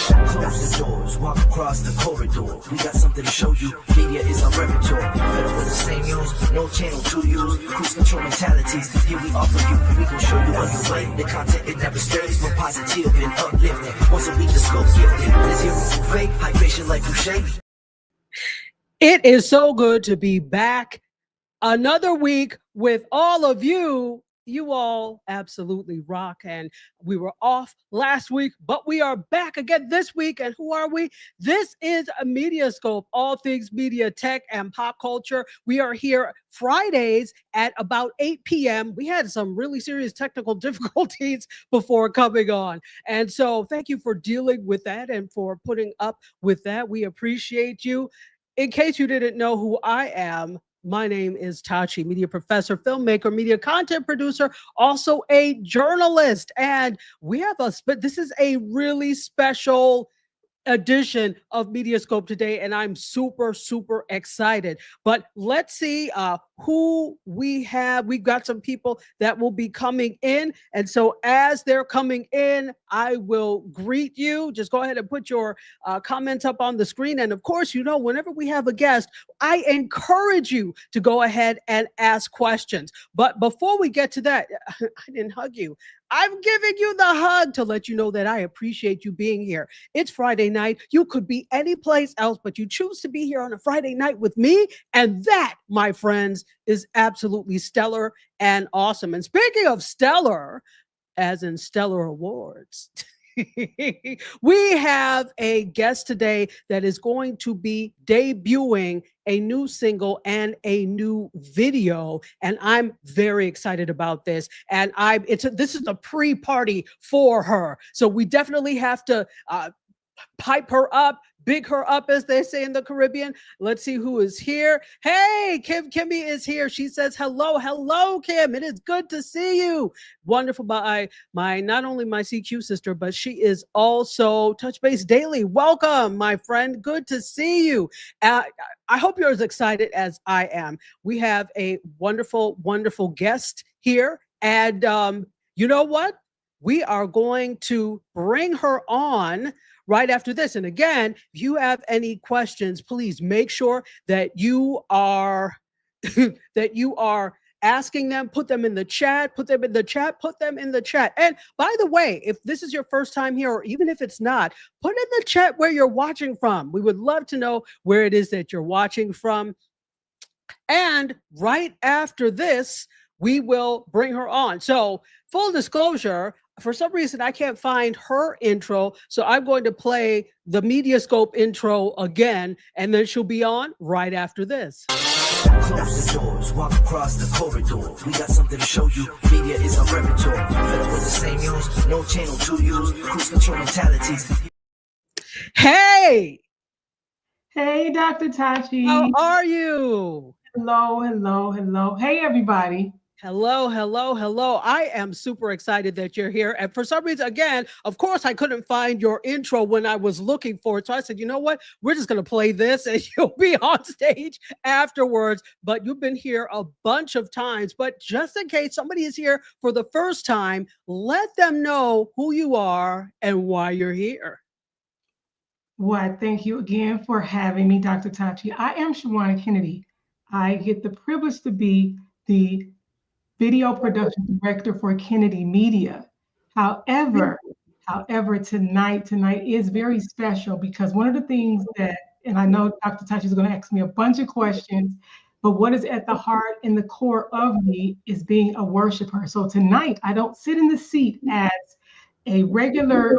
Close the doors, walk across the corridor. We got something to show you. Media is our repertoire. Fed up with the same news, no channel to use. Cruise control mentalities. Here we offer you. We gon' show you on your way. The content it never stays. We're positive and uplifting. Once a week the scope gifted. There's zero fake, hydration like Boucher. It is so good to be back another week with all of you. You all absolutely rock. And we were off last week, but we are back again this week. And who are we? This is a MediaScope, all things media, tech, and pop culture. We are here Fridays at about 8 p.m. We had some really serious technical difficulties before coming on. And so thank you for dealing with that and for putting up with that. We appreciate you. In case you didn't know who I am, my name is Tachi, media professor, filmmaker, media content producer, also a journalist. And we have this is a really special edition of MediaScope today, and I'm super excited. But let's see who we have. We've got some people that will be coming in, and so as they're coming in, I will greet you. Just go ahead and put your comments up on the screen. And of course, you know, whenever we have a guest, I encourage you to go ahead and ask questions. But before we get to that, I didn't hug you. I'm giving you the hug to let you know that I appreciate you being here. It's Friday night. You could be any place else, but you choose to be here on a Friday night with me. And that, my friends, is absolutely stellar and awesome. And speaking of stellar, as in stellar awards, we have a guest today that is going to be debuting a new single and a new video, and I'm very excited about this. And this is a pre-party for her, so we definitely have to pipe her up, big her up, as they say in the Caribbean. Let's see who is here. Hey, Kimmy is here. She says, hello, Kim. It is good to see you. Wonderful. By my not only my CQ sister, but she is also Touch Base Daily. Welcome, my friend. Good to see you. I hope you're as excited as I am. We have a wonderful guest here. And you know what? We are going to bring her on right after this. And again, if you have any questions, please make sure that you are asking them. Put them in the chat. And by the way, if this is your first time here, or even if it's not, put in the chat where you're watching from. We would love to know where it is that you're watching from. And right after this, we will bring her on. So full disclosure, for some reason, I can't find her intro, so I'm going to play the MediaScope intro again, and then she'll be on right after this. Close the doors, walk across the corridor. We got something to show you. Media is our repertoire. Fed up with the same news, no channel to use. Cruise control mentalities. Hey! Hey, Dr. Tachi. How are you? Hello. Hey, everybody. Hello. I am super excited that you're here. And for some reason, again, of course, I couldn't find your intro when I was looking for it. So I said, you know what? We're just going to play this and you'll be on stage afterwards. But you've been here a bunch of times. But just in case somebody is here for the first time, let them know who you are and why you're here. Well, thank you again for having me, Dr. Tachi. I am Shawanna Kennedy. I get the privilege to be the video production director for Kennedy Media. However, tonight is very special because one of the things that, and I know Dr. Tachi is going to ask me a bunch of questions, but what is at the heart and the core of me is being a worshiper. So tonight, I don't sit in the seat as a regular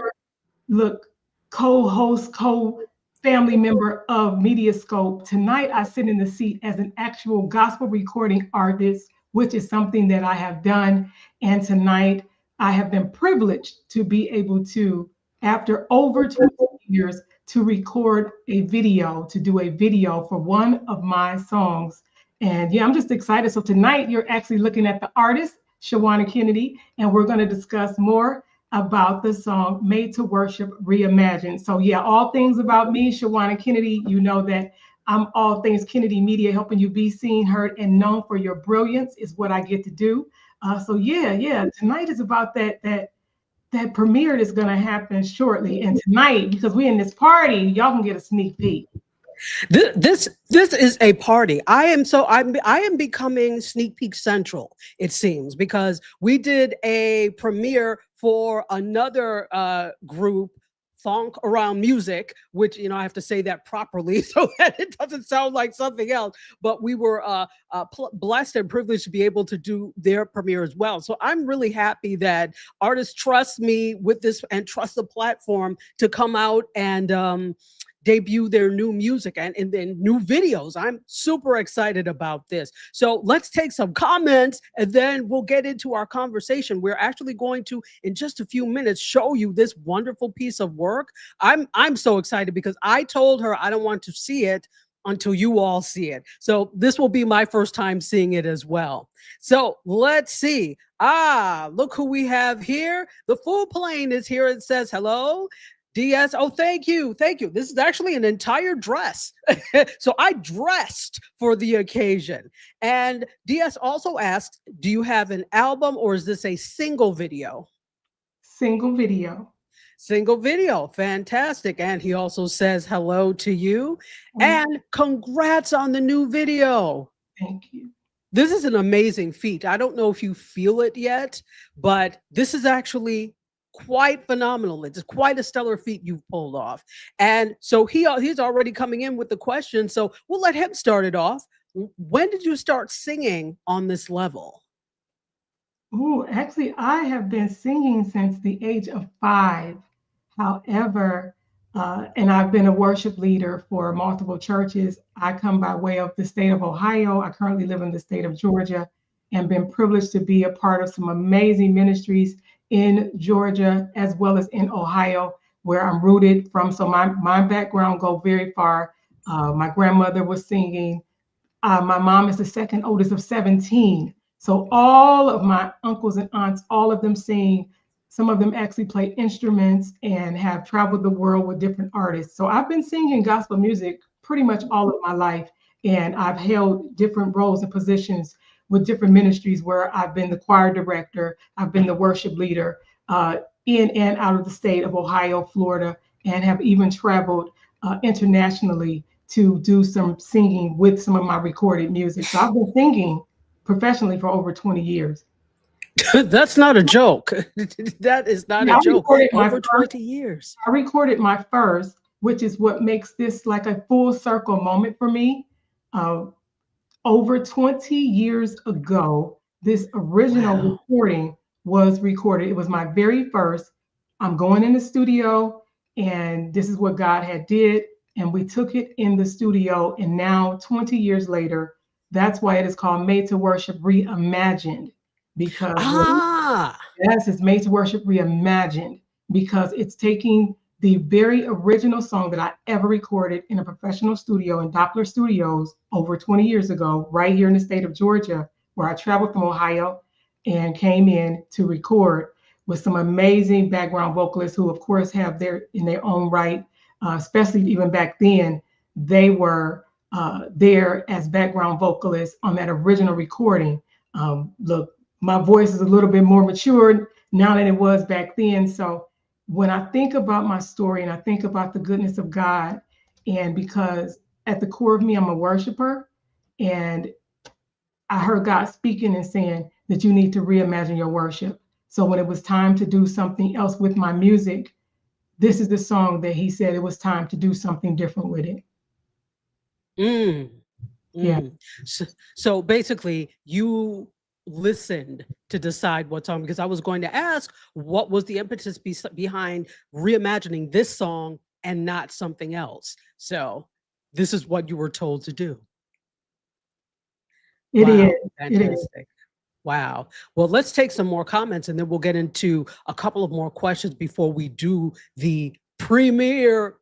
co-host, co-family member of MediaScope. Tonight, I sit in the seat as an actual gospel recording artist, which is something that I have done. And tonight, I have been privileged to be able to, after over 20 years, to record a video, to do a video for one of my songs. And yeah, I'm just excited. So tonight, you're actually looking at the artist, Shawanna Kennedy, and we're going to discuss more about the song Made to Worship Reimagined. So yeah, all things about me, Shawanna Kennedy. You know that I'm all things Kennedy Media, helping you be seen, heard, and known for your brilliance is what I get to do. So yeah, tonight is about that that premiere is going to happen shortly. And tonight, because we're in this party, y'all can get a sneak peek. This is a party. I am becoming sneak peek central, it seems, because we did a premiere for another group, Funk Around Music, which, I have to say that properly so that it doesn't sound like something else. But we were blessed and privileged to be able to do their premiere as well. So I'm really happy that artists trust me with this and trust the platform to come out and debut their new music and then new videos. I'm super excited about this. So let's take some comments and then we'll get into our conversation. We're actually going to, in just a few minutes, show you this wonderful piece of work. I'm so excited because I told her I don't want to see it until you all see it. So this will be my first time seeing it as well. So let's see. Look who we have here. The full plane is here. It says hello. DS, oh, thank you. Thank you. This is actually an entire dress. So I dressed for the occasion. And DS also asked, do you have an album or is this a single video? Single video. Single video. Fantastic. And he also says hello to you and congrats on the new video. Thank you. This is an amazing feat. I don't know if you feel it yet, but this is actually quite phenomenal. It's quite a stellar feat you've pulled off. And so he's already coming in with the question. So we'll let him start it off. When did you start singing on this level? Oh, actually, I have been singing since the age of 5. However, and I've been a worship leader for multiple churches. I come by way of the state of Ohio. I currently live in the state of Georgia and been privileged to be a part of some amazing ministries in Georgia as well as in Ohio, where I'm rooted from. So my background goes very far. My grandmother was singing. My mom is the second oldest of 17. So all of my uncles and aunts, all of them sing. Some of them actually play instruments and have traveled the world with different artists. So I've been singing gospel music pretty much all of my life. And I've held different roles and positions with different ministries where I've been the choir director, I've been the worship leader in and out of the state of Ohio, Florida, and have even traveled internationally to do some singing with some of my recorded music. So I've been singing professionally for over 20 years. That's not a joke. That is not a joke. Over 20 years. I recorded my first, which is what makes this like a full circle moment for me. Over 20 years ago, this original recording was recorded. It was my very first. I'm going in the studio, and this is what God had did. And we took it in the studio. And now, 20 years later, that's why it is called Made to Worship Reimagined. Because yes, it's Made to Worship Reimagined, because it's taking the very original song that I ever recorded in a professional studio in Doppler Studios over 20 years ago, right here in the state of Georgia, where I traveled from Ohio and came in to record with some amazing background vocalists who, of course, have in their own right, especially even back then, they were there as background vocalists on that original recording. Look, my voice is a little bit more mature now than it was back then. So when I think about my story and I think about the goodness of God, and because at the core of me, I'm a worshiper, and I heard God speaking and saying that you need to reimagine your worship. So when it was time to do something else with my music, this is the song that he said it was time to do something different with it. Yeah. So basically, you listened to decide what song, because I was going to ask what was the impetus behind reimagining this song and not something else. So this is what you were told to do. It is fantastic. Wow. Well, let's take some more comments and then we'll get into a couple of more questions before we do the premiere.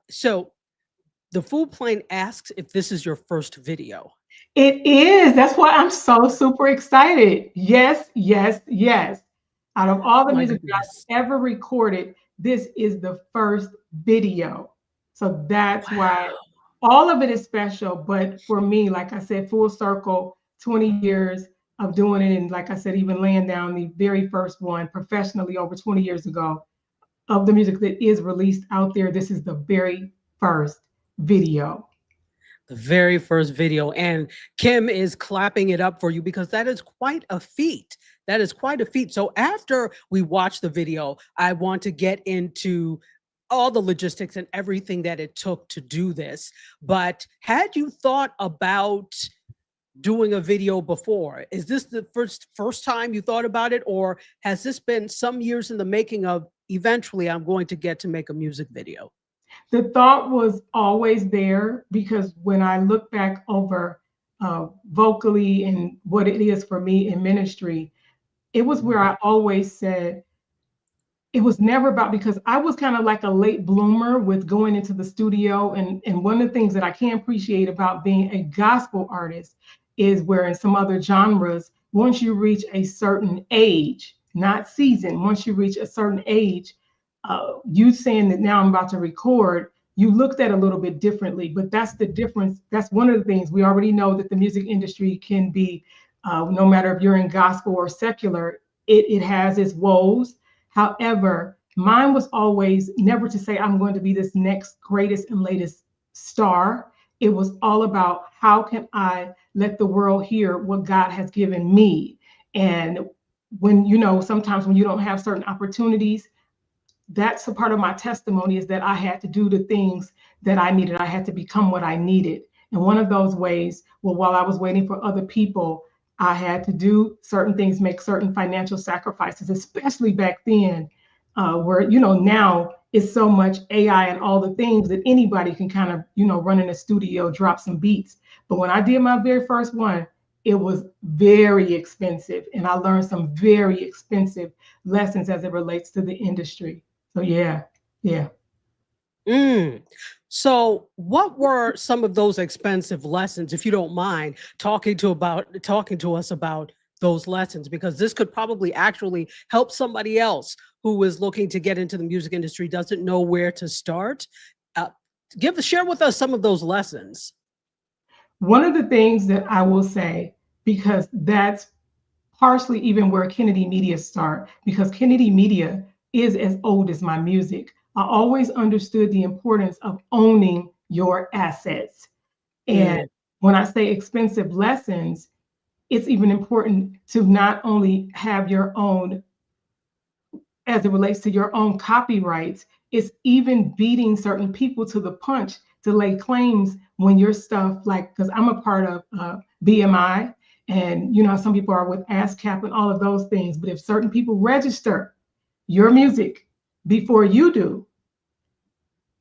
So the food plane asks if this is your first video. It is. That's why I'm so super excited. Yes, yes, yes. Out of all the music that I've ever recorded, this is the first video. So that's why all of it is special. But for me, like I said, full circle, 20 years, of doing it. And like I said, even laying down the very first one professionally over 20 years ago of the music that is released out there. This is the very first video. The very first video. And Kim is clapping it up for you because that is quite a feat. That is quite a feat. So after we watch the video, I want to get into all the logistics and everything that it took to do this. But had you thought about doing a video before? Is this the first time you thought about it, or has this been some years in the making of eventually I'm going to get to make a music video? The thought was always there, because when I look back over vocally and what it is for me in ministry, it was where I always said, it was never about, because I was kind of like a late bloomer with going into the studio. And one of the things that I can appreciate about being a gospel artist is where in some other genres, once you reach a certain age, not season, once you reach a certain age, you saying that now I'm about to record, you looked at a little bit differently. But that's the difference. That's one of the things we already know, that the music industry can be, no matter if you're in gospel or secular, it has its woes. However, mine was always never to say I'm going to be this next greatest and latest star. It was all about, how can I let the world hear what God has given me? And when, sometimes when you don't have certain opportunities, that's a part of my testimony, is that I had to do the things that I needed. I had to become what I needed. And one of those ways, well, while I was waiting for other people, I had to do certain things, make certain financial sacrifices, especially back then, where, now it's so much AI and all the things that anybody can kind of, run in a studio, drop some beats. But when I did my very first one, it was very expensive. And I learned some very expensive lessons as it relates to the industry. So yeah. So what were some of those expensive lessons, if you don't mind talking to us about those lessons? Because this could probably actually help somebody else who is looking to get into the music industry, doesn't know where to start. Share with us some of those lessons. One of the things that I will say, because that's partially even where Kennedy Media started, because Kennedy Media is as old as my music. I always understood the importance of owning your assets. And when I say expensive lessons, it's even important to not only have your own, as it relates to your own copyrights, it's even beating certain people to the punch to lay claims when your stuff, like, because I'm a part of BMI, and some people are with ASCAP and all of those things. But if certain people register your music before you do,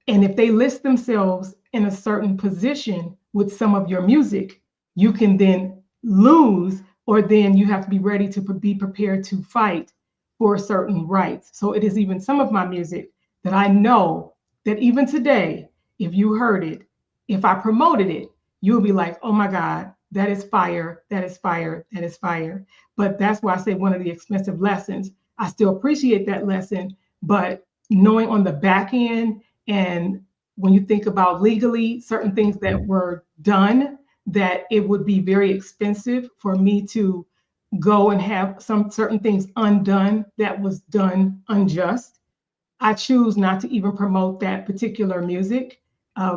and if they list themselves in a certain position with some of your music, you can then lose, or then you have to be ready to be prepared to fight for certain rights. So it is even some of my music that I know that even today, if you heard it, if I promoted it, you'll be like, oh my God, that is fire, that is fire, that is fire. But that's why I say one of the expensive lessons. I still appreciate that lesson, but knowing on the back end, and when you think about legally certain things that were done, that it would be very expensive for me to go and have some certain things undone that was done unjust. I choose not to even promote that particular music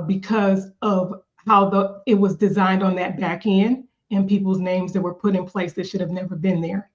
because of how it was designed on that back end, and people's names that were put in place that should have never been there.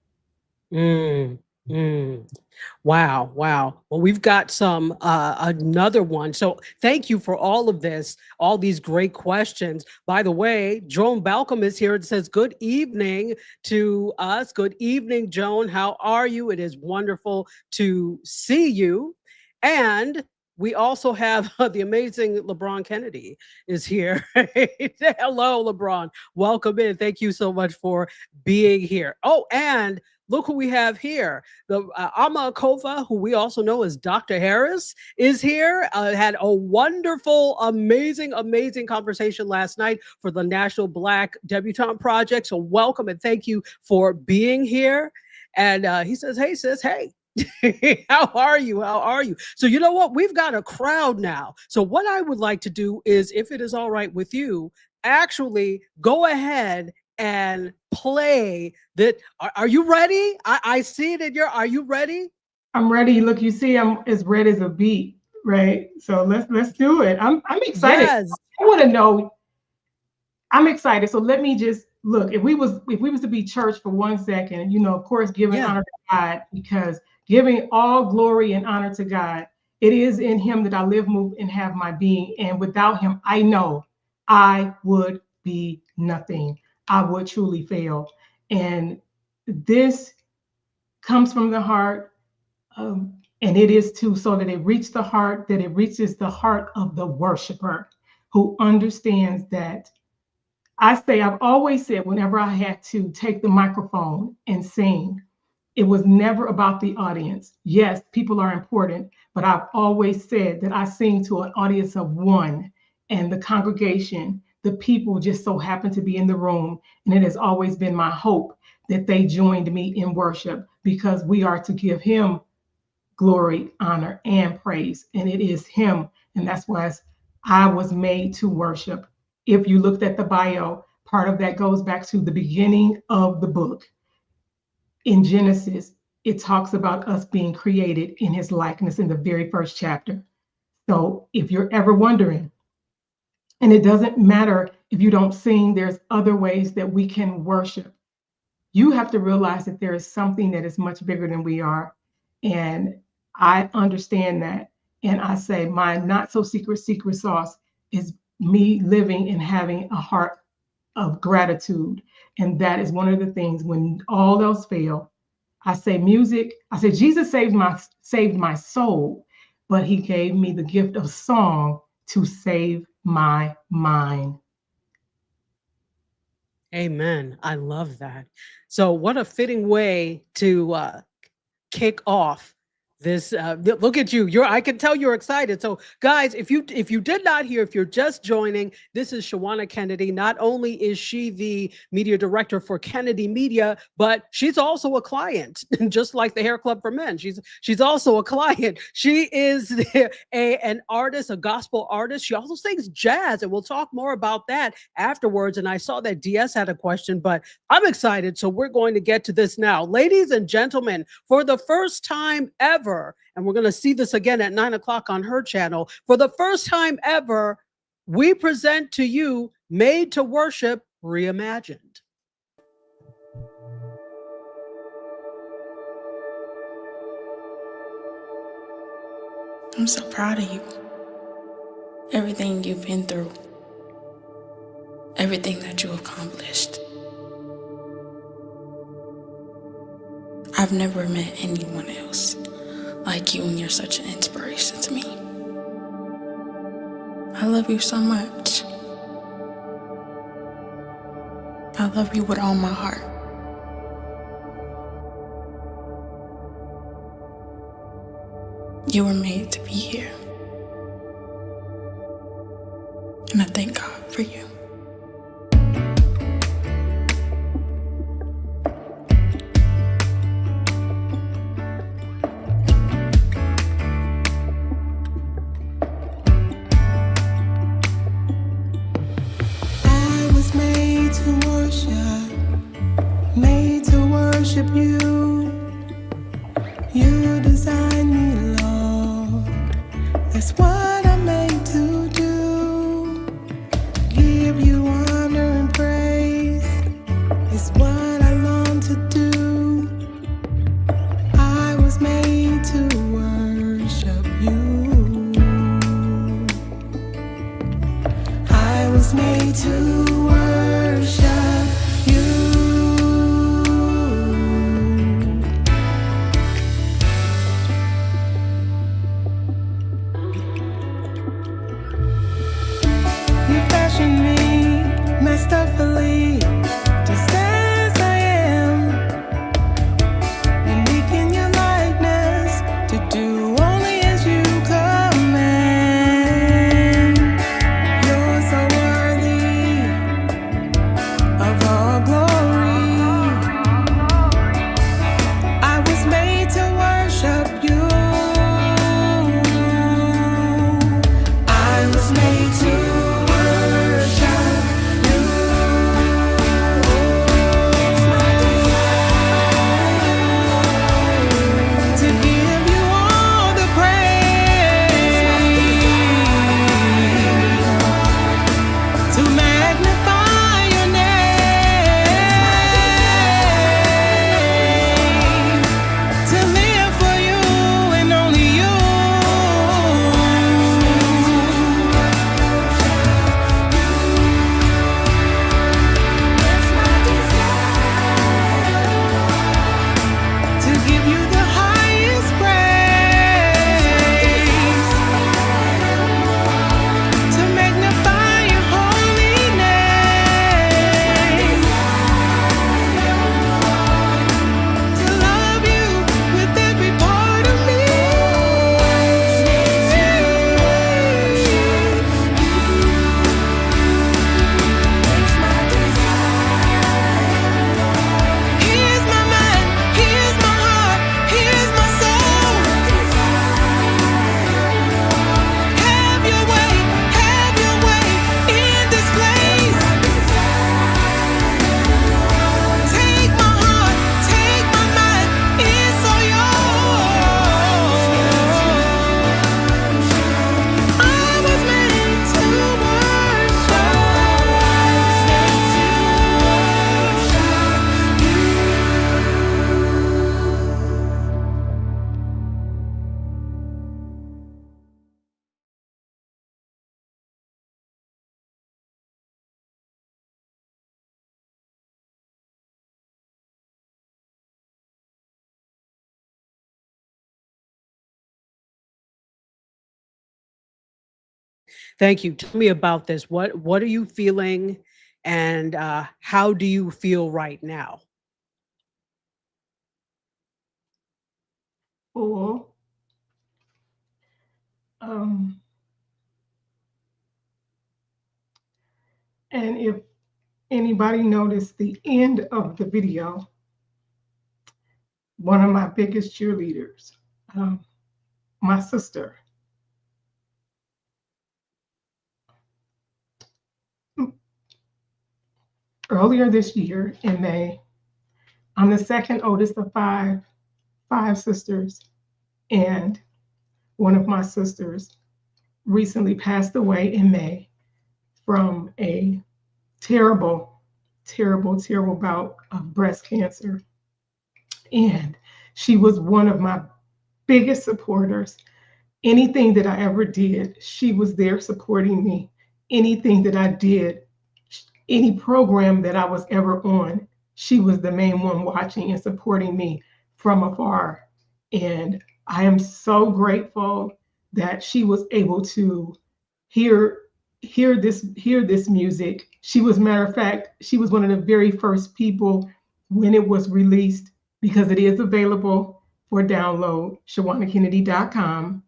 Wow. Well, we've got another one. So thank you for all of this, all these great questions. By the way, Joan Balcom is here. It says, good evening to us. Good evening, Joan. How are you? It is wonderful to see you. And we also have the amazing LeBron Kennedy is here. Hello, LeBron. Welcome in. Thank you so much for being here. Oh, and look who we have here. The Ama Kova, who we also know as Dr. Harris, is here. Had a wonderful, amazing conversation last night for the National Black Debutante Project. So welcome and thank you for being here. And he says, hey, sis, hey. How are you? So you know what? We've got a crowd now. So what I would like to do is, if it is all right with you, actually go ahead and play that. Are you ready? I see it in your. Are you ready? I'm ready. Look, you see, I'm as red as a beet, right? So let's do it. I'm excited. Yes. I want to know. I'm excited. So let me just look. If we was to be church for 1 second, of course, giving Yeah. honor to God, because giving all glory and honor to God, it is in Him that I live, move, and have my being. And without Him, I know I would be nothing. I would truly fail. And this comes from the heart. And it is too, so that it reaches the heart, that it reaches the heart of the worshiper who understands that. I've always said, whenever I had to take the microphone and sing, it was never about the audience. Yes, people are important, but I've always said that I sing to an audience of one, and the congregation, the people just so happen to be in the room. And it has always been my hope that they joined me in worship, because we are to give Him glory, honor, and praise. And it is Him. And that's why I was made to worship. If you looked at the bio, part of that goes back to the beginning of the book. In Genesis, it talks about us being created in His likeness in the very first chapter. So if you're ever wondering, and it doesn't matter if you don't sing, there's other ways that we can worship. You have to realize that there is something that is much bigger than we are. And I understand that. And I say, my not so secret sauce is me living and having a heart of gratitude. And that is one of the things, when all else fail, I say music. I say Jesus saved my soul, but He gave me the gift of song to save my mind. Amen. I love that. So, what a fitting way to kick off this. Look at you. I can tell you're excited. So, guys, if you did not hear, if you're just joining, this is Shawanna Kennedy. Not only is she the media director for Kennedy Media, but she's also a client, just like the Hair Club for Men. She's also a client. She is an artist, a gospel artist. She also sings jazz, and we'll talk more about that afterwards. And I saw that DS had a question, but I'm excited. So we're going to get to this now. Ladies and gentlemen, for the first time ever, and we're going to see this again at 9 o'clock on her channel, for the first time ever, we present to you Made to Worship Reimagined. I'm so proud of you. Everything you've been through, everything that you accomplished. I've never met anyone else like you, and you're such an inspiration to me. I love you so much. I love you with all my heart. You were made to be here. And I thank God for you. I was made to worship you. You designed me, Lord. That's what I'm made to do. Give you honor and praise is what I long to do. I was made to worship you. I was made to worship you. You fashioned me masterfully, just as I am, unique in your likeness, to do only as you command. You're so worthy, Thank you. Tell me about this. What are you feeling, and how do you feel right now? Full. Um, and if anybody noticed the end of the video, one of my biggest cheerleaders, um, my sister, earlier this year in May, I'm the second oldest of five sisters, and one of my sisters recently passed away in May from a terrible, terrible, terrible bout of breast cancer. And she was one of my biggest supporters. Anything that I ever did, she was there supporting me. Anything that I did, any program that I was ever on, she was the main one watching and supporting me from afar. And I am so grateful that she was able to hear hear this music. She was, matter of fact, she was one of the very first people when it was released, because it is available for download, ShawannaKennedy.com.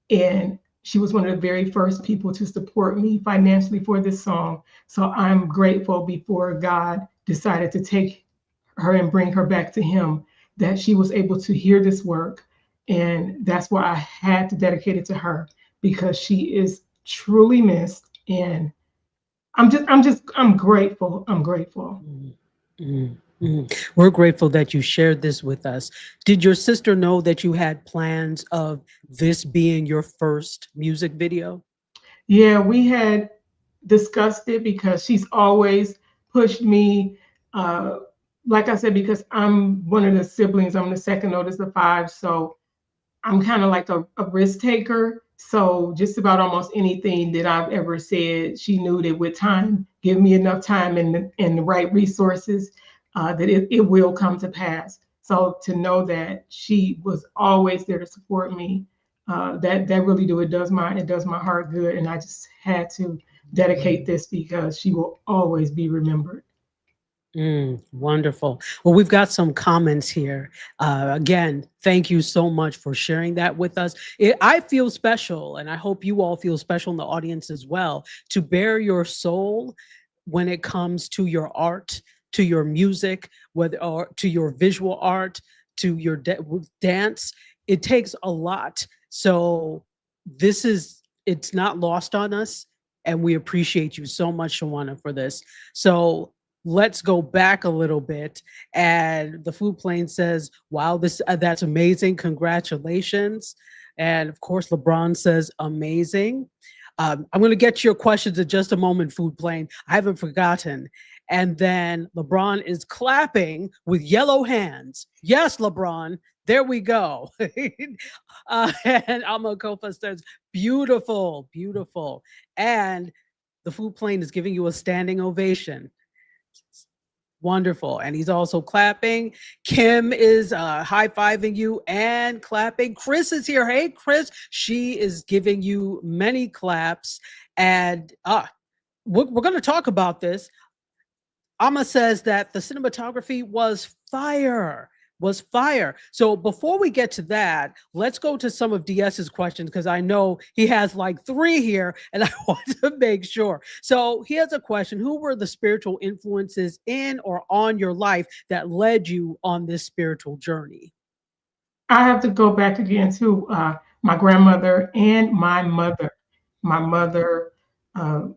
And she was one of the very first people to support me financially for this song. So I'm grateful, before God decided to take her and bring her back to Him, that she was able to hear this work. And that's why I had to dedicate it to her, because she is truly missed. And I'm grateful. I'm grateful. Mm, mm, mm. We're grateful that you shared this with us. Did your sister know that you had plans of this being your first music video? Yeah, we had discussed it, because she's always pushed me. Uh, like I said, because I'm one of the siblings, I'm the second oldest of five. So I'm kind of like a risk taker. So just about almost anything that I've ever said, she knew that with time, give me enough time and the right resources, that it will come to pass. So to know that she was always there to support me, that really it does my heart good. And I just had to dedicate this, because she will always be remembered. Wonderful. Well, we've got some comments here. Again, thank you so much for sharing that with us. I feel special, and I hope you all feel special in the audience as well, to bare your soul when it comes to your art, to your music, whether or to your visual art, to your dance. It takes a lot. So it's not lost on us, and we appreciate you so much, Shawana, for this. So let's go back a little bit. And the food plane says, wow, that's amazing. Congratulations. And of course, LeBron says, amazing. I'm going to get to your questions in just a moment, food plane. I haven't forgotten. And then LeBron is clapping with yellow hands. Yes, LeBron. There we go. And Alma Kofa says, beautiful, beautiful. And the food plane is giving you a standing ovation. Wonderful. And he's also clapping. Kim is high-fiving you and clapping. Chris is here. Hey, Chris. She is giving you many claps. And we're going to talk about this. Amma says that the cinematography was fire. Was fire. So before we get to that, let's go to some of DS's questions, because I know he has like 3 here and I want to make sure. So he has a question. Who were the spiritual influences in or on your life that led you on this spiritual journey? I have to go back again to my grandmother and my mother. My mother, uh,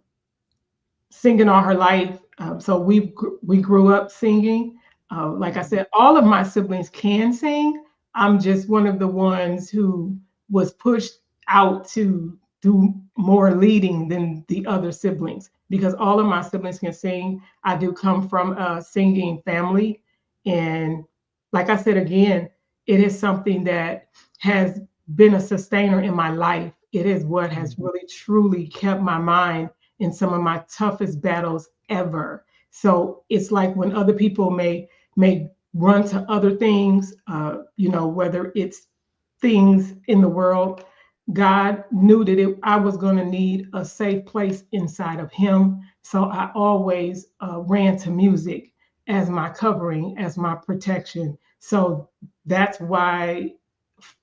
singing all her life. So we grew up singing. Like I said, all of my siblings can sing. I'm just one of the ones who was pushed out to do more leading than the other siblings, because all of my siblings can sing. I do come from a singing family. And like I said again, it is something that has been a sustainer in my life. It is what has really truly kept my mind in some of my toughest battles ever. So it's like when other people may run to other things, whether it's things in the world, God knew that I was going to need a safe place inside of Him. So I always ran to music as my covering, as my protection. So that's why,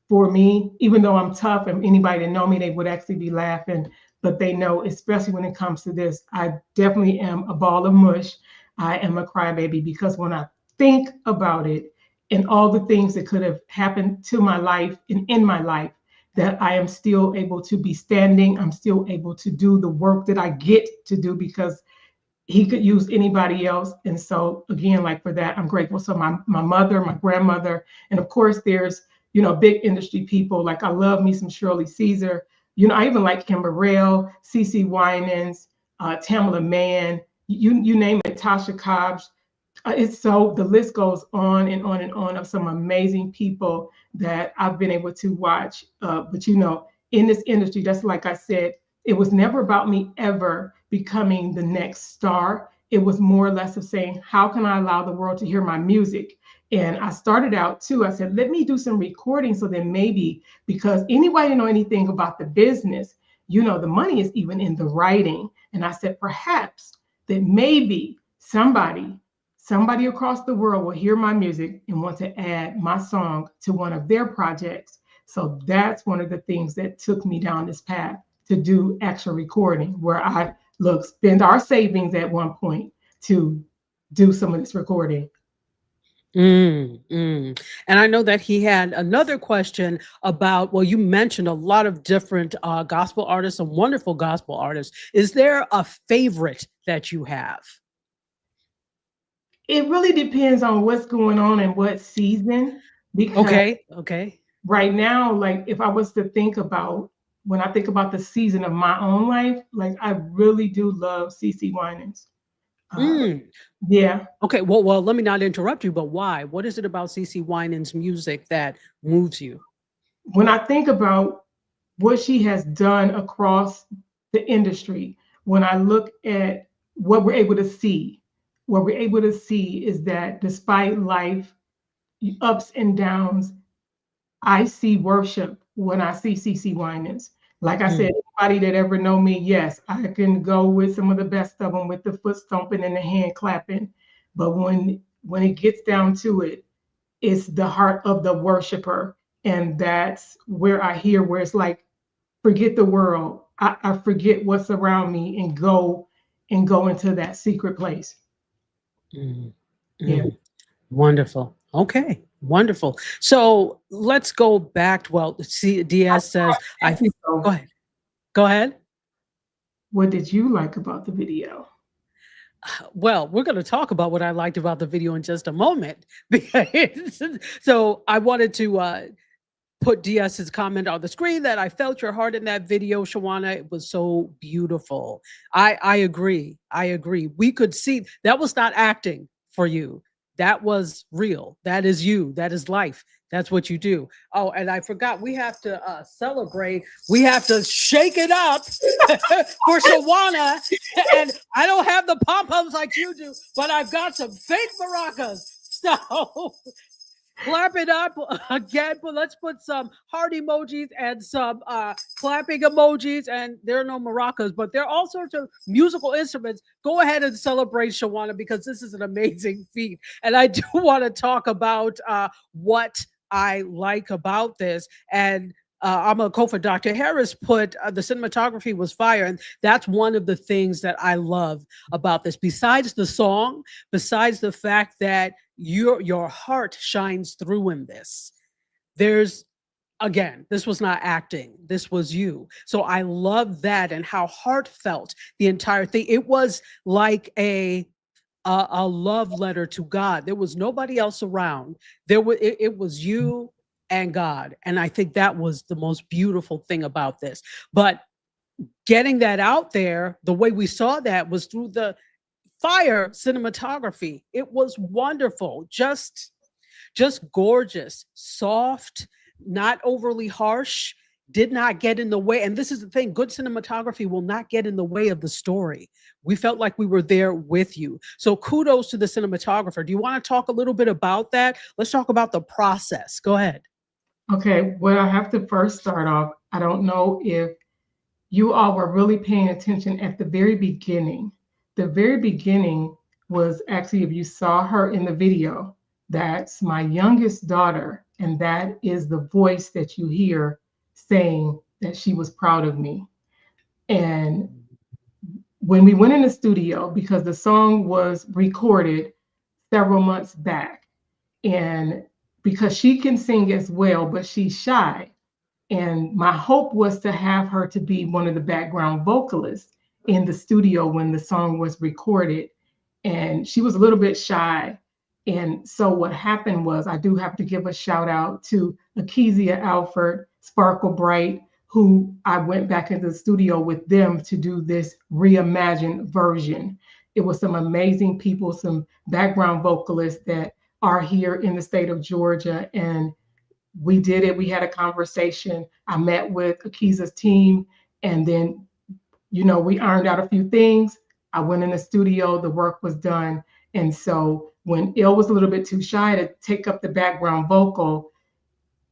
for me, even though I'm tough and anybody that know me, they would actually be laughing, but they know, especially when it comes to this, I definitely am a ball of mush. I am a crybaby because when I think about it and all the things that could have happened to my life and in my life, that I am still able to be standing. I'm still able to do the work that I get to do because He could use anybody else. And so again, like for that, I'm grateful. So my mother, my grandmother, and of course there's, big industry people. Like I love me some Shirley Caesar. I even like Kim Burrell, CeCe Winans, Tamala Mann, you name it, Tasha Cobbs. It's so the list goes on and on and on of some amazing people that I've been able to watch. But in this industry, just like I said, it was never about me ever becoming the next star. It was more or less of saying, how can I allow the world to hear my music? And I started out too. I said, let me do some recording so that maybe, because anybody know anything about the business, the money is even in the writing. And I said, perhaps that maybe somebody across the world will hear my music and want to add my song to one of their projects. So that's one of the things that took me down this path to do actual recording, where I spend our savings at one point to do some of this recording. And I know that he had another question about, well, you mentioned a lot of different gospel artists and wonderful gospel artists. Is there a favorite that you have? It really depends on what's going on and what season. Because Okay. right now, like if I was to think about, when I think about the season of my own life, like I really do love CeCe Winans. Yeah. Okay. Well, let me not interrupt you, but why? What is it about CeCe Winans' music that moves you? When I think about what she has done across the industry, when I look at what we're able to see, is that despite life ups and downs, I see worship when I see CeCe Winans. Like I said, anybody that ever know me, yes, I can go with some of the best of them with the foot stomping and the hand clapping. But when it gets down to it, it's the heart of the worshiper. And that's where I hear where it's like, forget the world. I forget what's around me and go into that secret place. Yeah. Wonderful. Okay. Wonderful. So let's go back. Well, see, Diaz says, go ahead. Go ahead. What did you like about the video? Well, we're going to talk about what I liked about the video in just a moment. So I wanted to put Diaz's comment on the screen that I felt your heart in that video, Shawana. It was so beautiful. I agree. We could see that was not acting for you. That was real. That is you. That is life. That's what you do. Oh, and I forgot, we have to celebrate. We have to shake it up for Shawana. And I don't have the pom-poms like you do, but I've got some fake maracas. So clap it up again, but let's put some heart emojis and some clapping emojis. And there are no maracas, but there are all sorts of musical instruments. Go ahead and celebrate Shawana, because this is an amazing feat. And I do want to talk about what I like about this. And I'm a Kofa. Dr. Harris put the cinematography was fire. And that's one of the things that I love about this. Besides the song, besides the fact that your heart shines through in this, there's, again, this was not acting. This was you. So I love that, and how heartfelt the entire thing. It was like a love letter to God. There was nobody else around. It was you and God. And I think that was the most beautiful thing about this. But getting that out there, the way we saw that was through the fire cinematography. It was wonderful. Just gorgeous, soft, not overly harsh, did not get in the way. And this is the thing, good cinematography will not get in the way of the story. We felt like we were there with you. So kudos to the cinematographer. Do you want to talk a little bit about that? Let's talk about the process. Go ahead. Okay, well, I have to first start off. I don't know if you all were really paying attention at the very beginning. The very beginning was actually, if you saw her in the video, that's my youngest daughter, and that is the voice that you hear saying that she was proud of me. And when we went in the studio, because the song was recorded several months back, and because she can sing as well, but she's shy, and my hope was to have her to be one of the background vocalists in the studio when the song was recorded. And she was a little bit shy. And so what happened was, I do have to give a shout out to Akezia Alford, Sparkle Bright, who I went back into the studio with them to do this reimagined version. It was some amazing people, some background vocalists that are here in the state of Georgia, and we did it. We had a conversation. I met with Akiza's team, and then, we ironed out a few things. I went in the studio, the work was done. And so when Il was a little bit too shy to take up the background vocal,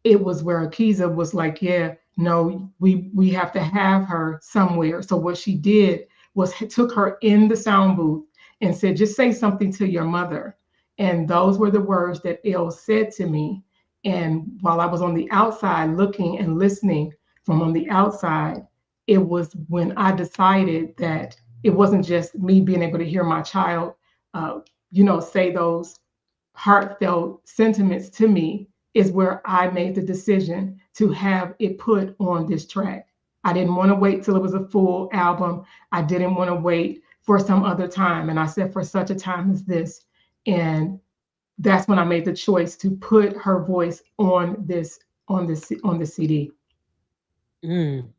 it was where Akiza was like, yeah, no, we have to have her somewhere. So what she did was took her in the sound booth and said, just say something to your mother. And those were the words that Il said to me. And while I was on the outside looking and listening from on the outside, it was when I decided that it wasn't just me being able to hear my child, say those heartfelt sentiments to me, is where I made the decision to have it put on this track. I didn't want to wait till it was a full album. I didn't want to wait for some other time. And I said, for such a time as this. And that's when I made the choice to put her voice on the CD. Mm.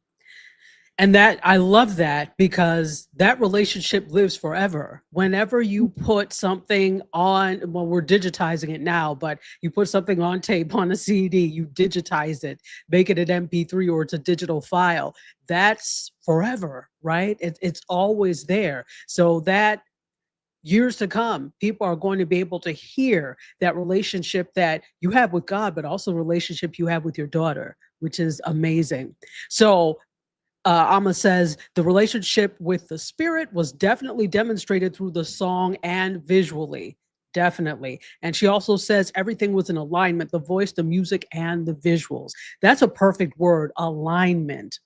And that, I love that, because that relationship lives forever. Whenever you put something on, well, we're digitizing it now, but you put something on tape on a CD, you digitize it, make it an MP3 or it's a digital file. That's forever, right? It's always there. So that years to come, people are going to be able to hear that relationship that you have with God, but also the relationship you have with your daughter, which is amazing. So Amma says the relationship with the spirit was definitely demonstrated through the song and visually. Definitely. And she also says everything was in alignment, the voice, the music, and the visuals. That's a perfect word, alignment.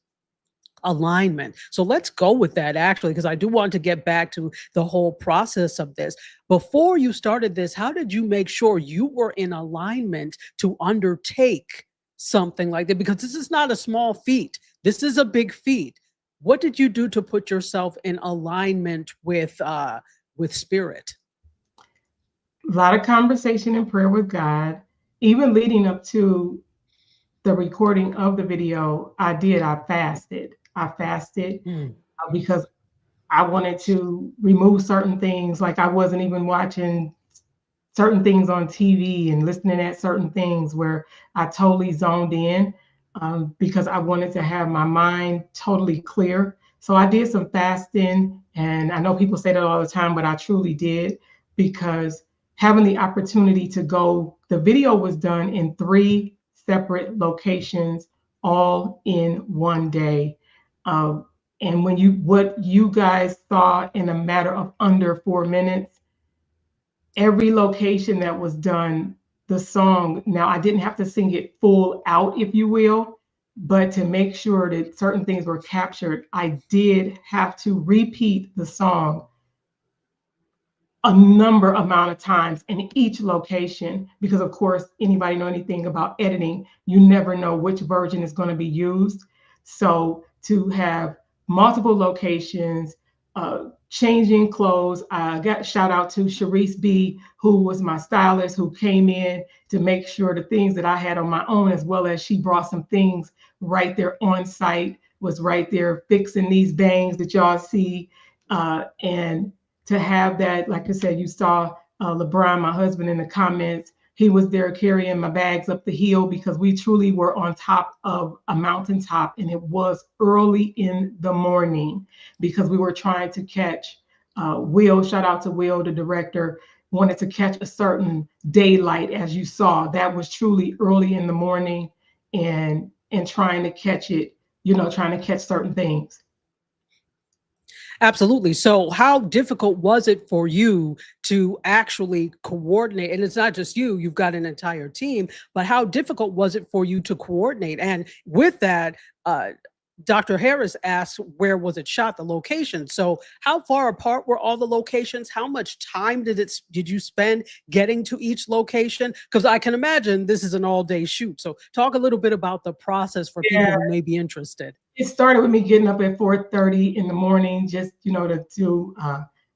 Alignment. So let's go with that, actually, because I do want to get back to the whole process of this. Before you started this, how did you make sure you were in alignment to undertake something like that? Because this is not a small feat. This is a big feat. What did you do to put yourself in alignment with spirit? A lot of conversation and prayer with God. Even leading up to the recording of the video, I fasted. Because I wanted to remove certain things. Like, I wasn't even watching certain things on TV and listening at certain things, where I totally zoned in, because I wanted to have my mind totally clear. So I did some fasting, and I know people say that all the time, but I truly did, because having the opportunity to go, the video was done in 3 separate locations, all in one day. And what you guys saw in a matter of under 4 minutes, every location that was done, the song, now I didn't have to sing it full out, if you will, but to make sure that certain things were captured, I did have to repeat the song a number amount of times in each location, because of course, anybody know anything about editing, you never know which version is going to be used. So to have multiple locations, changing clothes, I got shout out to Sharice B, who was my stylist, who came in to make sure the things that I had on my own, as well as she brought some things right there on site, was right there fixing these bangs that y'all see. And to have that, like I said, you saw LeBron, my husband, in the comments. He was there carrying my bags up the hill, because we truly were on top of a mountaintop, and it was early in the morning, because we were trying to catch Will. Shout out to Will, the director, wanted to catch a certain daylight, as you saw. That was truly early in the morning, and trying to catch it trying to catch certain things. Absolutely. So, how difficult was it for you to actually coordinate? And it's not just you, you've got an entire team, but how difficult was it for you to coordinate? And with that, Dr. Harris asked, where was it shot, the location? So, how far apart were all the locations? How much time did you spend getting to each location? Because I can imagine this is an all-day shoot. So, talk a little bit about the process for people Yeah. who may be interested. It started with me getting up at 4:30 in the morning, just to do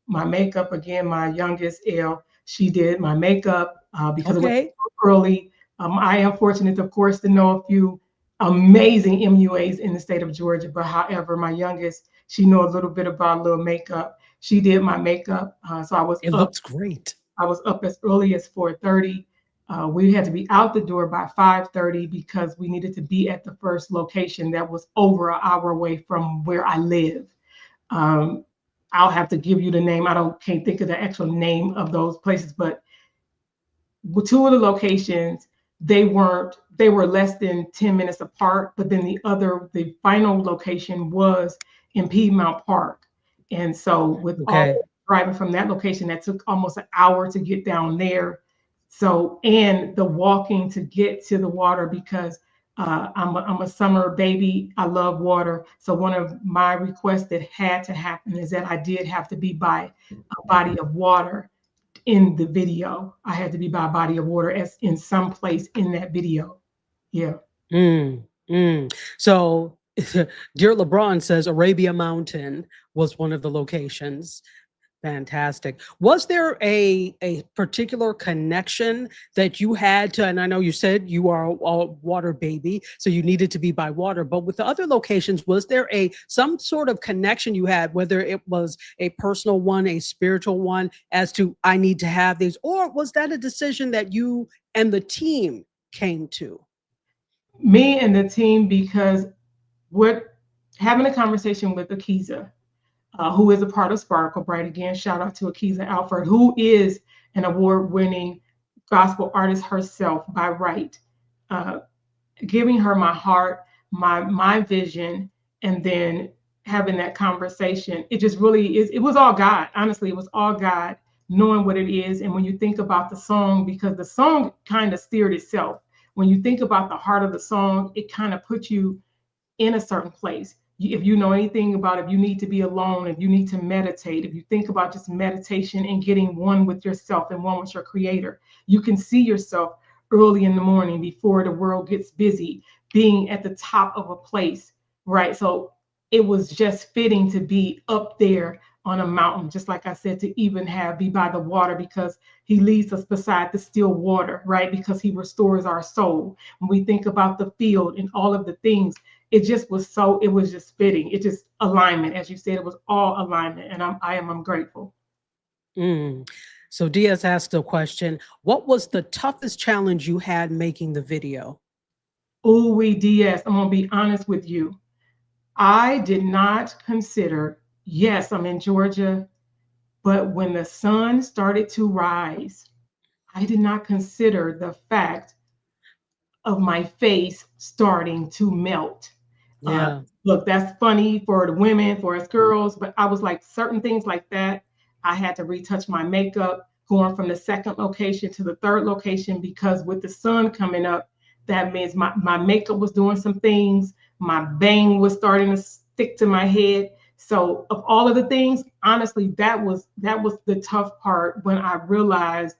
my makeup. Again, my youngest, Elle, she did my makeup because it was Okay. early. I am fortunate, of course, to know a few amazing MUAs in the state of Georgia. But however, my youngest, she knew a little bit about a little makeup. She did my makeup, so It looks great. I was up as early as 4:30. We had to be out the door by 5:30 because we needed to be at the first location that was over an hour away from where I live. Um, I'll have to give you the name. Can't think of the actual name of those places, but two of the locations, they were less than 10 minutes apart, but then the final location was in Piedmont Park. And so with all Okay. driving from that location, that took almost an hour to get down there. So, and the walking to get to the water, because I'm a summer baby. I love water. So one of my requests that had to happen is that I did have to be by a body of water in the video. I had to be by a body of water as in some place in that video. Yeah. Mm, So, Dear LeBron says Arabia Mountain was one of the locations. Fantastic. Was there a particular connection that you had to, and I know you said you are a water baby, so you needed to be by water, but with the other locations, was there some sort of connection you had, whether it was a personal one, a spiritual one, as to I need to have these, or was that a decision that you and the team came to? Me and the team, because what having a conversation with Akiza, who is a part of Sparkle Bright. Again, shout out to Akiza Alford, who is an award-winning gospel artist herself by right. Uh, Giving her my heart, my vision, and then having that conversation. It just really is. It was all God. Honestly, it was all God, knowing what it is. And when you think about the song, because the song kind of steered itself. When you think about the heart of the song, it kind of puts you in a certain place. If you know anything about, if you need to be alone, if you need to meditate, if you think about just meditation and getting one with yourself and one with your creator, you can see yourself early in the morning before the world gets busy, being at the top of a place, right? So it was just fitting to be up there on a mountain, just like I said, to even be by the water, because he leads us beside the still water, right? Because he restores our soul. When we think about the field and all of the things, it was just fitting. It just alignment, as you said, it was all alignment, and I'm grateful. Mm. So Diaz asked a question. What was the toughest challenge you had making the video? Oh, DS, I'm gonna be honest with you. I did not consider, yes, I'm in Georgia, but when the sun started to rise, I did not consider the fact of my face starting to melt. Uh, Yeah. Look, that's funny for the women, for us girls, but I was like, certain things like that, I had to retouch my makeup going from the second location to the third location, because with the sun coming up, that means my makeup was doing some things, my bang was starting to stick to my head. So of all of the things, honestly, that was the tough part, when I realized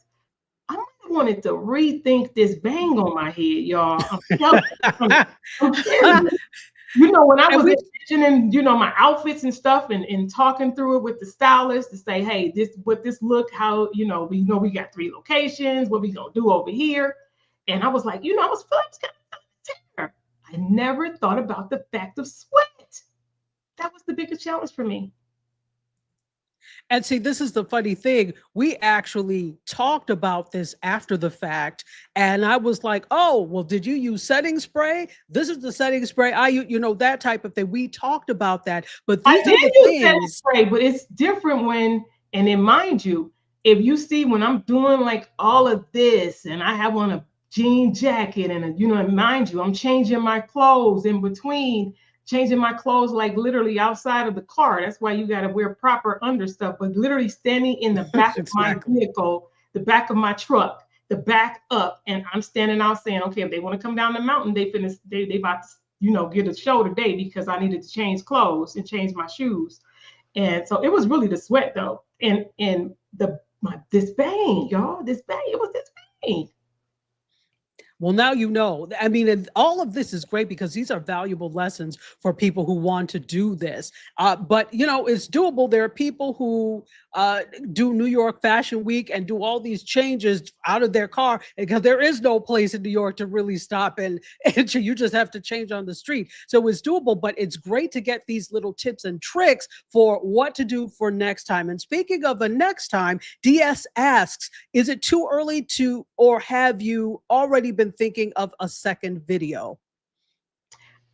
I wanted to rethink this bang on my head, y'all. I'm telling you, I'm serious. When I And was we envisioning, my outfits and stuff, and talking through it with the stylist to say, hey, this look, how, we know we got 3 locations, what we gonna do over here. And I was like, I was feeling kind of terror. I never thought about the fact of sweat. That was the biggest challenge for me. And see, this is the funny thing. We actually talked about this after the fact. And I was like, oh, well, did you use setting spray? This is the setting spray. That type of thing. We talked about that. But I these are did the use setting things. spray, but it's different and then mind you, if you see when I'm doing like all of this and I have on a jean jacket and mind you, I'm changing my clothes in between, changing my clothes like literally outside of the car. That's why you got to wear proper understuff, but literally standing in the back of my Exactly. vehicle, the back of my truck, the back up, and I'm standing out saying, okay, if they want to come down the mountain, they about to, you know, get a show today, because I needed to change clothes and change my shoes. And so it was really the sweat though. And this bang, y'all, this bang, it was this bang. Well, now you know. I mean, and all of this is great because these are valuable lessons for people who want to do this. But, you know, it's doable. There are people who do New York Fashion Week and do all these changes out of their car because there is no place in New York to really stop and you just have to change on the street. So it's doable, but it's great to get these little tips and tricks for what to do for next time. And speaking of the next time, DS asks, is it too early to, or have you already been thinking of a second video?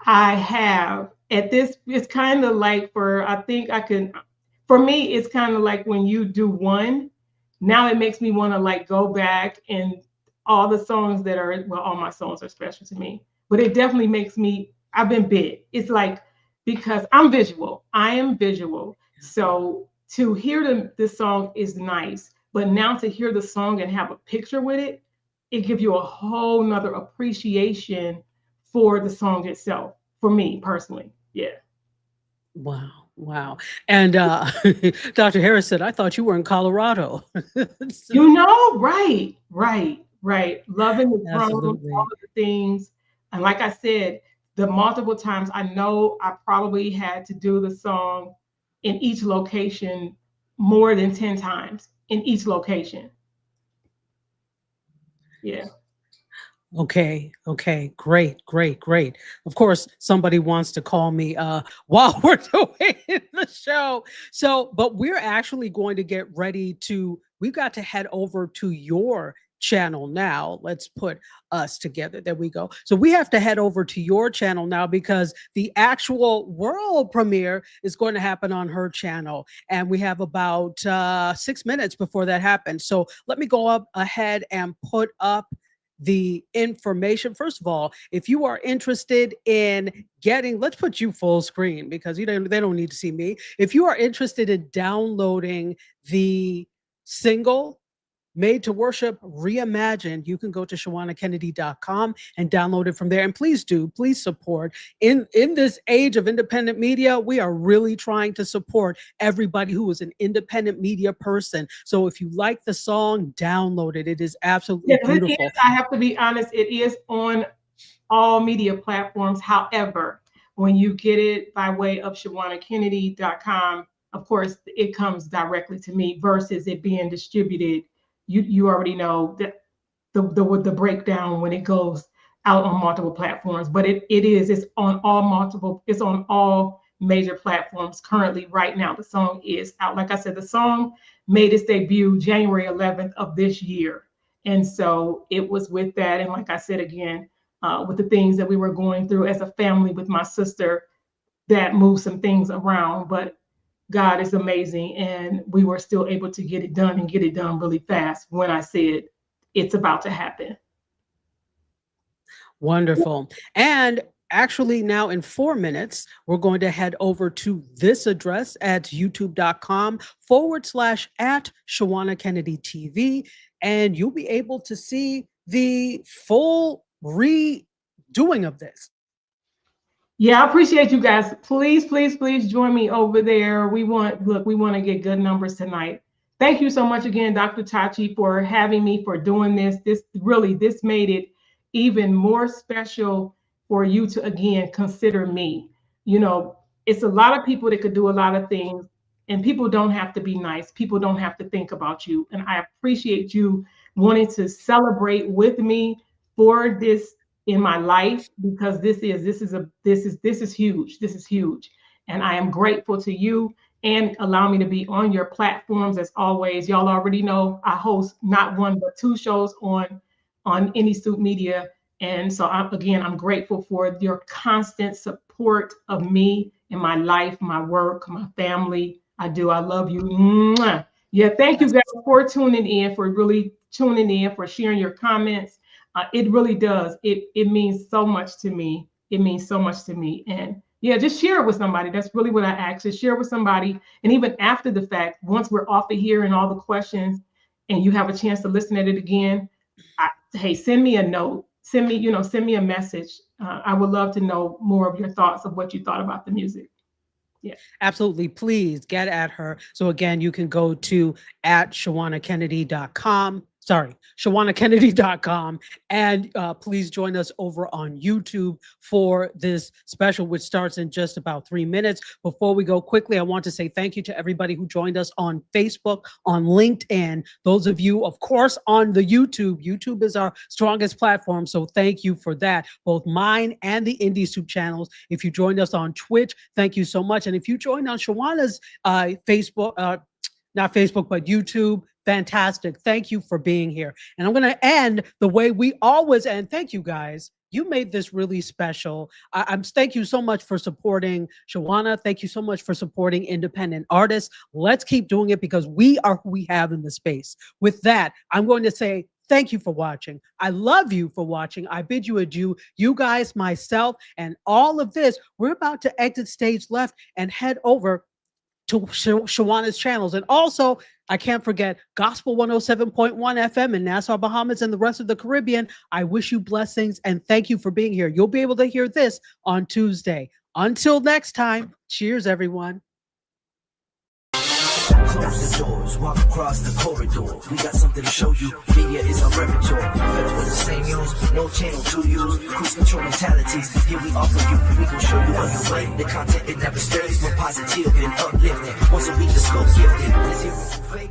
I have. At this, it's kind of like for me, it's kind of like when you do one, now it makes me want to like go back and all the songs that are, well, all my songs are special to me, but it definitely makes me, I've been bit. It's like, because I'm visual, I am visual. So to hear this song is nice, but now to hear the song and have a picture with it, it gives you a whole nother appreciation for the song itself, for me personally. Yeah. Wow. Wow. And Dr. Harris said, I thought you were in Colorado. So, You know, right. Loving the drums, all absolutely. of the things. And like I said, the multiple times, I know I probably had to do the song in each location more than 10 times in each location. Yeah. Okay. Great. Of course, somebody wants to call me while we're doing the show. So, but we're actually going to get ready to, we've got to head over to your channel now. Let's put us together. There we go. So we have to head over to your channel now because the actual world premiere is going to happen on her channel. And we have about 6 minutes before that happens. So let me go up ahead and put up the information. First of all, if you are interested in getting, let's put you full screen because they don't need to see me. If you are interested in downloading the single Made to Worship Reimagined, you can go to ShawannaKennedy.com and download it from there. And please support. In this age of independent media, we are really trying to support everybody who is an independent media person. So if you like the song, download it. It is absolutely beautiful. I have to be honest, it is on all media platforms. However, when you get it by way of ShawannaKennedy.com, of course, it comes directly to me versus it being distributed. You already know that the breakdown when it goes out on multiple platforms, but it's on all major platforms currently right now. The song is out. Like I said, the song made its debut January 11th of this year. And so it was with that. And like I said, again, with the things that we were going through as a family with my sister, that moved some things around, but God is amazing. And we were still able to get it done and get it done really fast when I said it's about to happen. Wonderful. And actually now in 4 minutes, we're going to head over to this address at youtube.com/@Shawanna Kennedy TV. And you'll be able to see the full redoing of this. Yeah, I appreciate you guys. Please join me over there. We want to get good numbers tonight. Thank you so much again, Dr. Tachi, for having me, for doing this. This made it even more special for you to, again, consider me. You know, it's a lot of people that could do a lot of things, and people don't have to be nice. People don't have to think about you. And I appreciate you wanting to celebrate with me for this in my life, because this is huge. This is huge. And I am grateful to you, and allow me to be on your platforms as always. Y'all already know I host not one but 2 shows on IndieSoup Media. And so I'm grateful for your constant support of me in my life, my work, my family. I love you. Mwah. Yeah, thank you guys for tuning in, for really tuning in, for sharing your comments. It really does. It means so much to me. It means so much to me. And Yeah, just share it with somebody. That's really what I ask, is share with somebody. And even after the fact, once we're off of here and all the questions and you have a chance to listen at it again, hey, send me a note. Send me a message. I would love to know more of your thoughts of what you thought about the music. Yeah. Absolutely. Please get at her. So again, you can go to @ShawannaKennedy.com. Sorry, ShawannaKennedy.com. And please join us over on YouTube for this special, which starts in just about 3 minutes. Before we go quickly, I want to say thank you to everybody who joined us on Facebook, on LinkedIn. Those of you, of course, on the YouTube. YouTube is our strongest platform, so thank you for that. Both mine and the IndieSoup channels. If you joined us on Twitch, thank you so much. And if you joined on Shawanna's Facebook, not Facebook, but YouTube, fantastic. Thank you for being here. And I'm going to end the way we always end. Thank you, guys. You made this really special. Thank you so much for supporting Shawanna. Thank you so much for supporting independent artists. Let's keep doing it because we are who we have in the space. With that, I'm going to say thank you for watching. I love you for watching. I bid you adieu. You guys, myself, and all of this, we're about to exit stage left and head over to Shawanna's channels. And also, I can't forget Gospel 107.1 FM in Nassau, Bahamas, and the rest of the Caribbean. I wish you blessings and thank you for being here. You'll be able to hear this on Tuesday. Until next time, cheers, everyone. Close the doors, walk across the corridor. We got something to show you. Media is our repertoire. Fed up with the same news, no channel to use. Cruise control mentalities. Here we offer you. We gon' show you on your way. The content it never stirs. More positive and uplifting. Once a week, the scope gifted. Zero to fake.